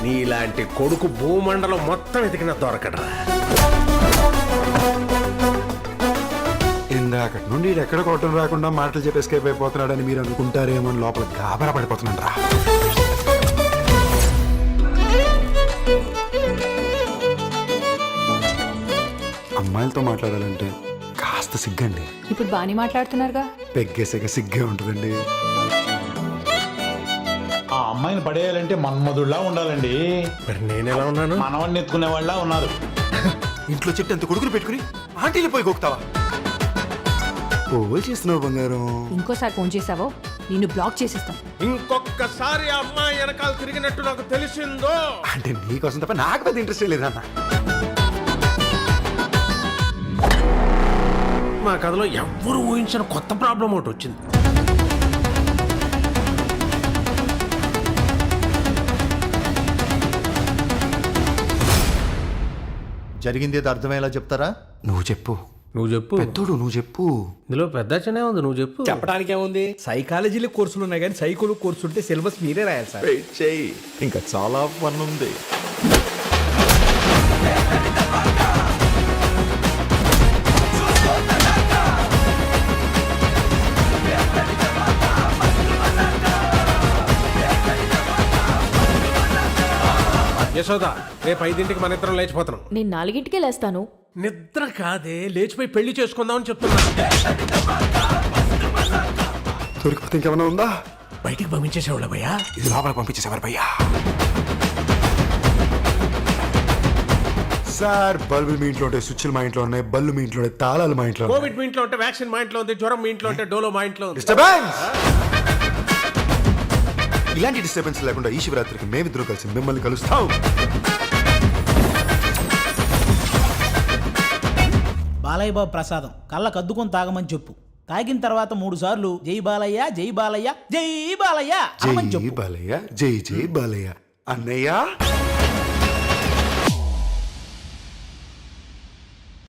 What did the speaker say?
నీలాంటి కొడుకు భూమండలం మొత్తం వెతికిన దొరకడరా. ఇందాకటి నుండి ఎక్కడ కొట్టం రాకుండా మాటలు చెప్పి ఎస్కేప్ అయిపోతున్నాడని మీరు అనుకుంటారేమో అని లోపల గాబరా పడిపోతున్నాను రా. అమ్మాయిలతో మాట్లాడాలంటే కాస్త సిగ్గండి. ఇప్పుడు బాగానే మాట్లాడుతున్నారుగా. పెగ్గేసాక సిగ్గే ఉంటుందండి. ఆ అమ్మాయిని పడేయాలంటే మన్మధుడిలా ఉండాలండి. మరి నేను ఎలా ఉన్నాను? మనవాడిని ఎత్తుకునే వాళ్ళ ఉన్నారు. ఇంట్లో చెట్టు ఎంత కొడుకులు పెట్టుకుని ఆంటీలు పోయి గోకుతావా? ఓ చేస్తున్నావు బంగారం. ఇంకోసారి ఫోన్ చేసావో నిన్ను బ్లాక్ చేసేస్తాం. ఇంకొకసారి ఆ అమ్మాయి వెనకాల తిరిగినట్టు నాకు తెలిసిందో. అంటే నీకోసం తప్ప నాకు పెద్ద ఇంట్రెస్ట్ లేదన్న. మా కథలో ఎవ్వరు ఊహించిన కొత్త ప్రాబ్లం ఒకటి వచ్చింది. జరిగింది ఏదో అర్థమయ్యేలా చెప్తారా? నువ్వు చెప్పు. నువ్వు చెప్పు. పెద్దోడు నువ్వు చెప్పు. ఇందులో పెద్ద చిన్న ఉంది, నువ్వు చెప్పు. చెప్పడానికి ఏముంది, సైకాలజీలో కోర్సులు ఉన్నాయి కానీ సైకోలు కోర్సు ఉంటే సిలబస్ మీరే రాయాలి సార్. వెయిట్ చేయి, ఇంకా చాలా పని ఉంది. యశోద, రేపు 5ంటికి మన ఇద్దరం లేచిపోతున్నాం. నేను 4ంటికే లేస్తాను. నిద్ర కాదే, లేచిపోయి పెళ్లి చేసుకుందామని చెప్తున్నా. దొరికిపోతే ఇంకేమైనా ఉందా? బయటికి పంపించేసేవాళ్ళ భయ్యా. ఇది లోపల పంపించేసేవారు భయ్యా. సార్, బల్బులు మీ ఇంట్లో ఉంటాయి, స్విచ్లు మా ఇంట్లో ఉన్నాయి, బల్లు మీ ఇంట్లో ఉంటాయి, తాళాలు మా ఇంట్లో. కోవిడ్ మీ ఇంట్లో ఉంటే వ్యాక్సిన్ మా ఇంట్లో ఉంది, జ్వరం మీ ఇంట్లో ఉంటే డోలో మా ఇంట్లో ఉంది. డిస్టర్బెన్స్! ఇలాంటి డిస్టర్బెన్స్ లేకుండా ఈ శివరాత్రికి మేమిద్దరం కలిసి మిమ్మల్ని కలుస్తాం. బాలయ్య బాబు ప్రసాదం కళ్ళకు అద్దుకొని తాగమని చెప్పు. తాగిన తర్వాత 3 సార్లు జై బాలయ్య జై బాలయ్య జై బాలయ్య జై అనమని చెప్పు. బాలయ్య, జై జై బాలయ్య. అన్నయ్య